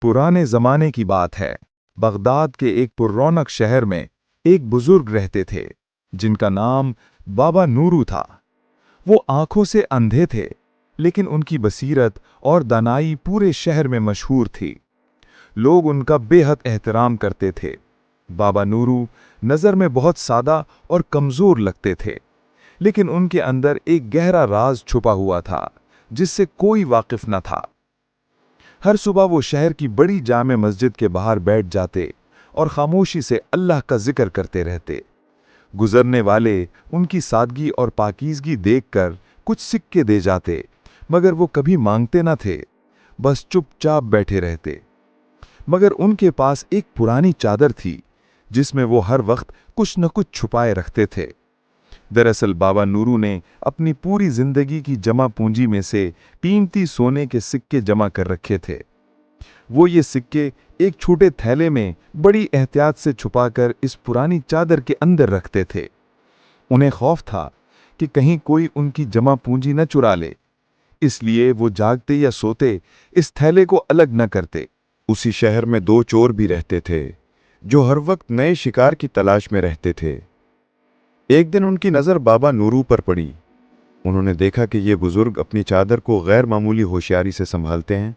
पुराने जमाने की बात है। बगदाद के एक पुररौनक शहर में एक बुजुर्ग रहते थे जिनका नाम बाबा नूरू था। वो आंखों से अंधे थे, लेकिन उनकी बसीरत और दानाई पूरे शहर में मशहूर थी। लोग उनका बेहद एहतराम करते थे। बाबा नूरू नज़र में बहुत सादा और कमज़ोर लगते थे, लेकिन उनके अंदर एक गहरा राज छुपा हुआ था जिससे कोई वाकिफ न था। हर सुबह वो शहर की बड़ी जामे मस्जिद के बाहर बैठ जाते और खामोशी से अल्लाह का जिक्र करते रहते। गुजरने वाले उनकी सादगी और पाकीज़गी देखकर कुछ सिक्के दे जाते, मगर वो कभी मांगते न थे, बस चुपचाप बैठे रहते। मगर उनके पास एक पुरानी चादर थी जिसमें वो हर वक्त कुछ न कुछ छुपाए रखते थे। दरअसल बाबा नूरू ने अपनी पूरी जिंदगी की जमा पूंजी में से कीमती सोने के सिक्के जमा कर रखे थे। वो ये सिक्के एक छोटे थैले में बड़ी एहतियात से छुपाकर इस पुरानी चादर के अंदर रखते थे। उन्हें खौफ था कि कहीं कोई उनकी जमा पूंजी न चुरा ले, इसलिए वो जागते या सोते इस थैले को अलग न करते। उसी शहर में दो चोर भी रहते थे जो हर वक्त नए शिकार की तलाश में रहते थे। एक दिन उनकी नज़र बाबा नूरू पर पड़ी। उन्होंने देखा कि ये बुजुर्ग अपनी चादर को गैर मामूली होशियारी से संभालते हैं।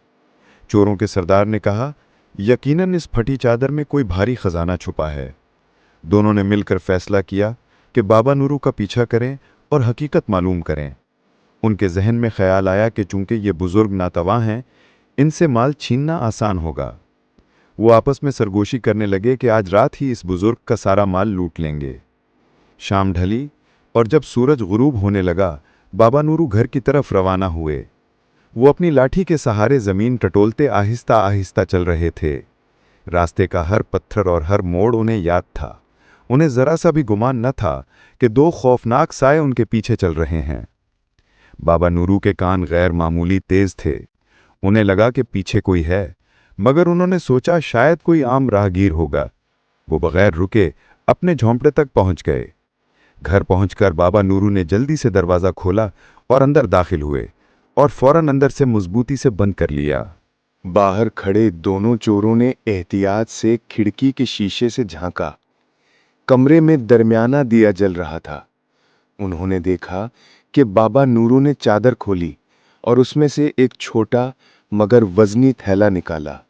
चोरों के सरदार ने कहा, यकीनन इस फटी चादर में कोई भारी खजाना छुपा है। दोनों ने मिलकर फैसला किया कि बाबा नूरू का पीछा करें और हकीकत मालूम करें। उनके जहन में ख्याल आया कि चूंकि ये बुजुर्ग नातवा हैं, इनसे माल छीनना आसान होगा। वो आपस में सरगोशी करने लगे कि आज रात ही इस बुजुर्ग का सारा माल लूट लेंगे। शाम ढली और जब सूरज गुरूब होने लगा, बाबा नूरू घर की तरफ रवाना हुए। वो अपनी लाठी के सहारे जमीन टटोलते आहिस्ता आहिस्ता चल रहे थे। रास्ते का हर पत्थर और हर मोड़ उन्हें याद था। उन्हें जरा सा भी गुमान न था कि दो खौफनाक साए उनके पीछे चल रहे हैं। बाबा नूरू के कान गैर मामूली तेज थे। उन्हें लगा कि पीछे कोई है, मगर उन्होंने सोचा शायद कोई आम राहगीर होगा। वो बगैर रुके अपने झोंपड़े तक पहुंच गए। घर पहुंचकर बाबा नूरू ने जल्दी से दरवाज़ा खोला और अंदर दाखिल हुए और फौरन अंदर से मजबूती से बंद कर लिया। बाहर खड़े दोनों चोरों ने एहतियात से खिड़की के शीशे से झांका। कमरे में दरमियाना दिया जल रहा था। उन्होंने देखा कि बाबा नूरू ने चादर खोली और उसमें से एक छोटा मगर वजनी थैला निकाला।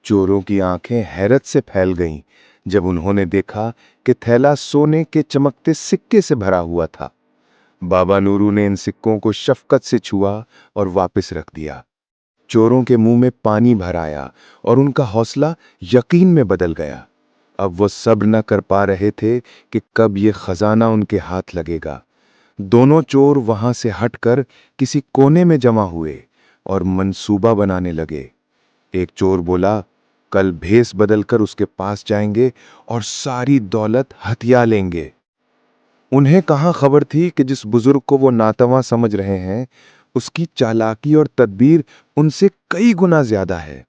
चोरों की आंखें हैरत से फैल गईं जब उन्होंने देखा कि थैला सोने के चमकते सिक्के से भरा हुआ था। बाबा नूरू ने इन सिक्कों को शफकत से छुआ और वापस रख दिया। चोरों के मुंह में पानी भर आया और उनका हौसला यकीन में बदल गया। अब वो सब्र न कर पा रहे थे कि कब ये खजाना उनके हाथ लगेगा। दोनों चोर वहां से हटकर किसी कोने में जमा हुए और मंसूबा बनाने लगे। एक चोर बोला, कल भेस बदलकर उसके पास जाएंगे और सारी दौलत हथिया लेंगे। उन्हें कहाँ खबर थी कि जिस बुजुर्ग को वो नातवा समझ रहे हैं, उसकी चालाकी और तदबीर उनसे कई गुना ज्यादा है।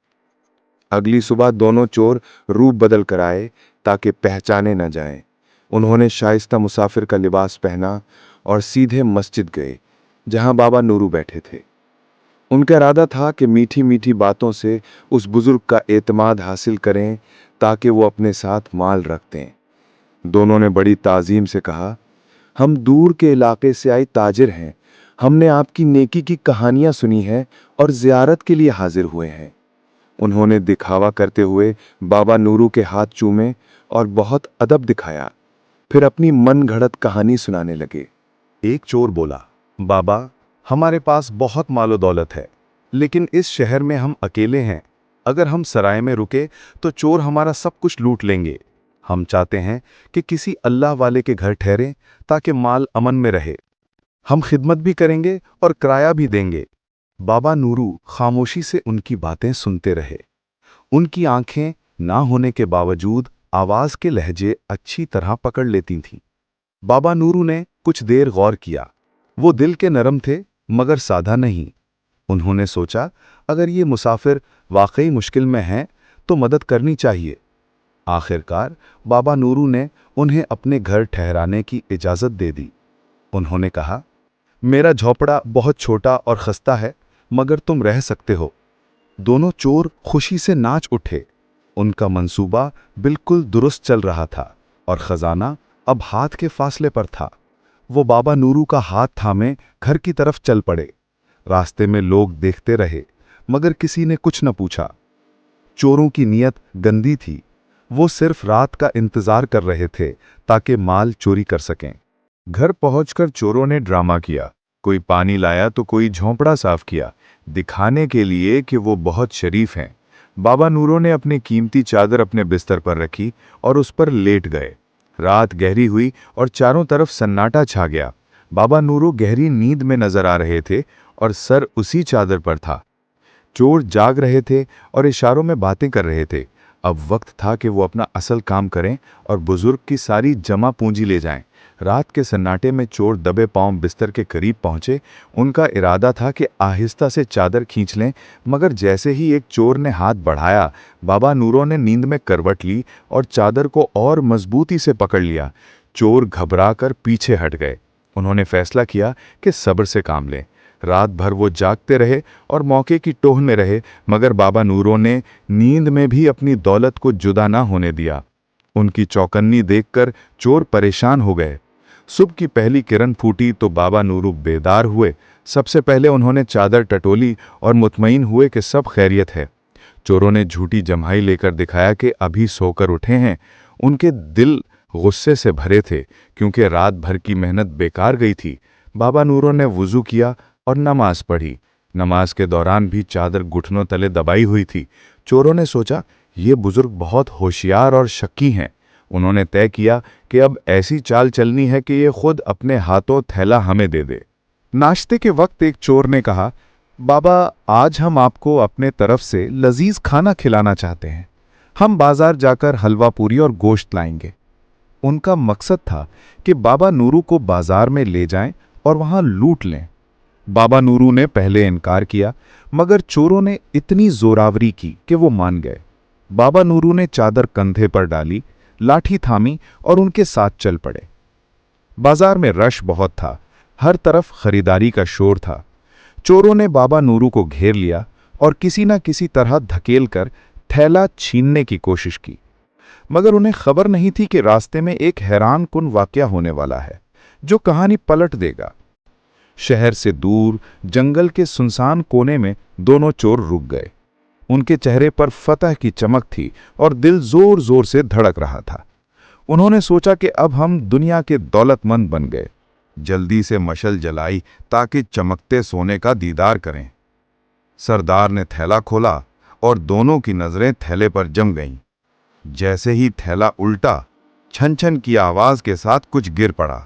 अगली सुबह दोनों चोर रूप बदल कर आए ताकि पहचाने न जाएं। उन्होंने शाइस्ता मुसाफिर का लिबास पहना और सीधे मस्जिद गए जहां बाबा नूरू बैठे थे। उनका इरादा था कि मीठी मीठी बातों से उस बुजुर्ग का एतमाद हासिल करें ताकि वो अपने साथ माल रख दें। दोनों ने बड़ी ताजीम से कहा, हम दूर के इलाके से आए ताजिर हैं। हमने आपकी नेकी की कहानियां सुनी हैं और जियारत के लिए हाजिर हुए हैं। उन्होंने दिखावा करते हुए बाबा नूरू के हाथ चूमे और बहुत अदब दिखाया, फिर अपनी मन घड़त कहानी सुनाने लगे। एक चोर बोला, बाबा, हमारे पास बहुत मालो दौलत है, लेकिन इस शहर में हम अकेले हैं। अगर हम सराय में रुके तो चोर हमारा सब कुछ लूट लेंगे। हम चाहते हैं कि किसी अल्लाह वाले के घर ठहरें ताकि माल अमन में रहे। हम खिदमत भी करेंगे और किराया भी देंगे। बाबा नूरू खामोशी से उनकी बातें सुनते रहे। उनकी आंखें ना होने के बावजूद आवाज के लहजे अच्छी तरह पकड़ लेती थीं। बाबा नूरू ने कुछ देर गौर किया। वो दिल के नरम थे मगर साधा नहीं। उन्होंने सोचा, अगर ये मुसाफिर वाकई मुश्किल में हैं तो मदद करनी चाहिए। आखिरकार बाबा नूरू ने उन्हें अपने घर ठहराने की इजाज़त दे दी। उन्होंने कहा, मेरा झोपड़ा बहुत छोटा और खस्ता है, मगर तुम रह सकते हो। दोनों चोर खुशी से नाच उठे। उनका मंसूबा बिल्कुल दुरुस्त चल रहा था और खजाना अब हाथ के फासले पर था। वो बाबा नूरू का हाथ थामे घर की तरफ चल पड़े। रास्ते में लोग देखते रहे, मगर किसी ने कुछ न पूछा। चोरों की नीयत गंदी थी। वो सिर्फ रात का इंतजार कर रहे थे ताकि माल चोरी कर सकें। घर पहुंचकर चोरों ने ड्रामा किया। कोई पानी लाया तो कोई झोंपड़ा साफ किया, दिखाने के लिए कि वो बहुत शरीफ हैं। बाबा नूरो ने अपनी कीमती चादर अपने बिस्तर पर रखी और उस पर लेट गए। रात गहरी हुई और चारों तरफ सन्नाटा छा गया। बाबा नूरो गहरी नींद में नजर आ रहे थे और सर उसी चादर पर था। चोर जाग रहे थे और इशारों में बातें कर रहे थे। अब वक्त था कि वो अपना असल काम करें और बुजुर्ग की सारी जमा पूंजी ले जाएं। रात के सन्नाटे में चोर दबे पांव बिस्तर के करीब पहुंचे। उनका इरादा था कि आहिस्ता से चादर खींच लें, मगर जैसे ही एक चोर ने हाथ बढ़ाया, बाबा नूरो ने नींद में करवट ली और चादर को और मजबूती से पकड़ लिया। चोर घबराकर पीछे हट गए। उन्होंने फैसला किया कि सब्र से काम लें। रात भर वो जागते रहे और मौके की टोह में रहे, मगर बाबा नूरो ने नींद में भी अपनी दौलत को जुदा ना होने दिया। उनकी चौकन्नी देखकर चोर परेशान हो गए। सुबह की पहली किरण फूटी तो बाबा नूरू बेदार हुए। सबसे पहले उन्होंने चादर टटोली और मुतमईन हुए कि सब खैरियत है। चोरों ने झूठी जम्हाई लेकर दिखाया कि अभी सोकर उठे हैं। उनके दिल गुस्से से भरे थे क्योंकि रात भर की मेहनत बेकार गई थी। बाबा नूरो ने वुजू किया और नमाज पढ़ी। नमाज के दौरान भी चादर घुटनों तले दबाई हुई थी। चोरों ने सोचा, ये बुजुर्ग बहुत होशियार और शक्की हैं। उन्होंने तय किया कि अब ऐसी चाल चलनी है कि ये खुद अपने हाथों थैला हमें दे दे। नाश्ते के वक्त एक चोर ने कहा, बाबा, आज हम आपको अपने तरफ से लजीज खाना खिलाना चाहते हैं। हम बाजार जाकर हलवा पूरी और गोश्त लाएंगे। उनका मकसद था कि बाबा नूरू को बाजार में ले जाएं और वहां लूट लें। बाबा नूरू ने पहले इनकार किया, मगर चोरों ने इतनी जोरावरी की कि वो मान गए। बाबा नूरू ने चादर कंधे पर डाली, लाठी थामी और उनके साथ चल पड़े। बाजार में रश बहुत था। हर तरफ खरीदारी का शोर था। चोरों ने बाबा नूरू को घेर लिया और किसी न किसी तरह धकेलकर थैला छीनने की कोशिश की, मगर उन्हें खबर नहीं थी कि रास्ते में एक हैरानकुन वाकया होने वाला है जो कहानी पलट देगा। शहर से दूर जंगल के सुनसान कोने में दोनों चोर रुक गए। उनके चेहरे पर फतह की चमक थी और दिल जोर जोर से धड़क रहा था। उन्होंने सोचा कि अब हम दुनिया के दौलतमंद बन गए। जल्दी से मशल जलाई ताकि चमकते सोने का दीदार करें। सरदार ने थैला खोला और दोनों की नजरें थैले पर जम गईं। जैसे ही थैला उल्टा, छन छन की आवाज के साथ कुछ गिर पड़ा,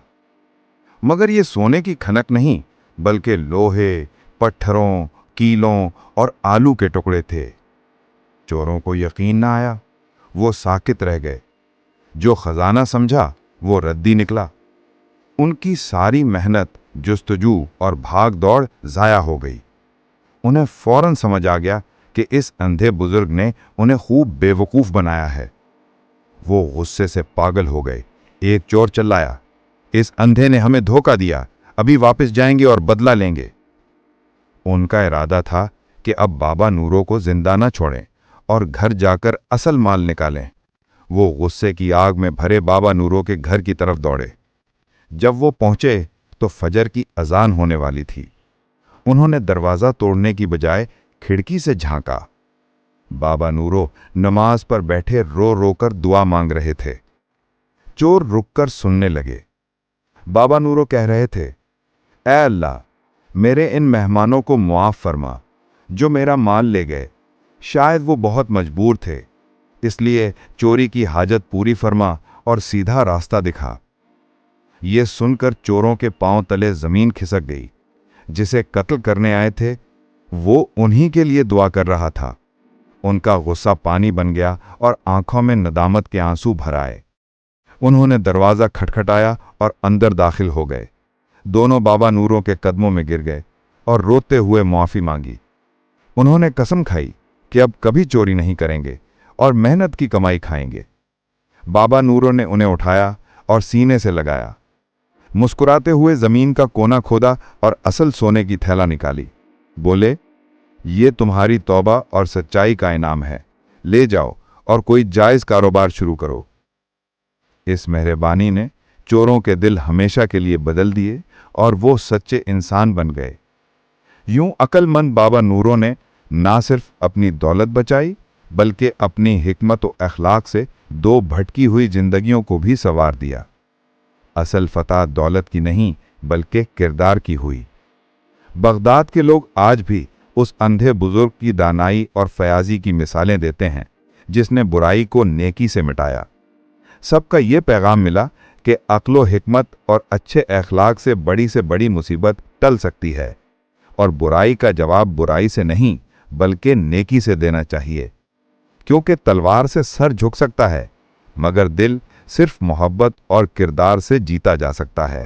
मगर ये सोने की खनक नहीं, बल्कि लोहे, पत्थरों, कीलों और आलू के टुकड़े थे। चोरों को यकीन ना आया। वो साकित रह गए। जो खजाना समझा वो रद्दी निकला। उनकी सारी मेहनत, जुस्तजू और भाग दौड़ जाया हो गई। उन्हें फौरन समझ आ गया कि इस अंधे बुजुर्ग ने उन्हें खूब बेवकूफ बनाया है। वो गुस्से से पागल हो गए। एक चोर चिल्लाया, इस अंधे ने हमें धोखा दिया, अभी वापस जाएंगे और बदला लेंगे। उनका इरादा था कि अब बाबा नूरो को जिंदा न छोड़ें और घर जाकर असल माल निकालें। वो गुस्से की आग में भरे बाबा नूरो के घर की तरफ दौड़े। जब वो पहुंचे तो फजर की अजान होने वाली थी। उन्होंने दरवाजा तोड़ने की बजाय खिड़की से झांका। बाबा नूरो नमाज पर बैठे रो रो कर दुआ मांग रहे थे। चोर रुककर सुनने लगे। बाबा नूरो कह रहे थे, ऐ अल्लाह, मेरे इन मेहमानों को मुआफ फरमा जो मेरा माल ले गए। शायद वो बहुत मजबूर थे, इसलिए चोरी की हाजत पूरी फरमा और सीधा रास्ता दिखा। ये सुनकर चोरों के पांव तले जमीन खिसक गई। जिसे कत्ल करने आए थे वो उन्हीं के लिए दुआ कर रहा था। उनका गुस्सा पानी बन गया और आंखों में नदामत के आंसू भर आए। उन्होंने दरवाजा खटखटाया और अंदर दाखिल हो गए। दोनों बाबा नूरों के कदमों में गिर गए और रोते हुए माफी मांगी। उन्होंने कसम खाई कि अब कभी चोरी नहीं करेंगे और मेहनत की कमाई खाएंगे। बाबा नूरों ने उन्हें उठाया और सीने से लगाया। मुस्कुराते हुए जमीन का कोना खोदा और असल सोने की थैला निकाली। बोले, ये तुम्हारी तौबा और सच्चाई का इनाम है। ले जाओ और कोई जायज कारोबार शुरू करो। इस मेहरबानी ने चोरों के दिल हमेशा के लिए बदल दिए और वो सच्चे इंसान बन गए। यूं अक्लमंद बाबा नूरों ने ना सिर्फ अपनी दौलत बचाई, बल्कि अपनी हिकमत और अखलाक से दो भटकी हुई जिंदगियों को भी संवार दिया। असल फतह दौलत की नहीं, बल्कि किरदार की हुई। बगदाद के लोग आज भी उस अंधे बुजुर्ग की दानाई और फयाजी की मिसालें देते हैं, जिसने बुराई को नेकी से मिटाया। सबका ये पैगाम मिला कि अक्ल हिकमत और अच्छे अखलाक से बड़ी मुसीबत टल सकती है, और बुराई का जवाब बुराई से नहीं, बल्कि नेकी से देना चाहिए। क्योंकि तलवार से सर झुक सकता है, मगर दिल सिर्फ मोहब्बत और किरदार से जीता जा सकता है।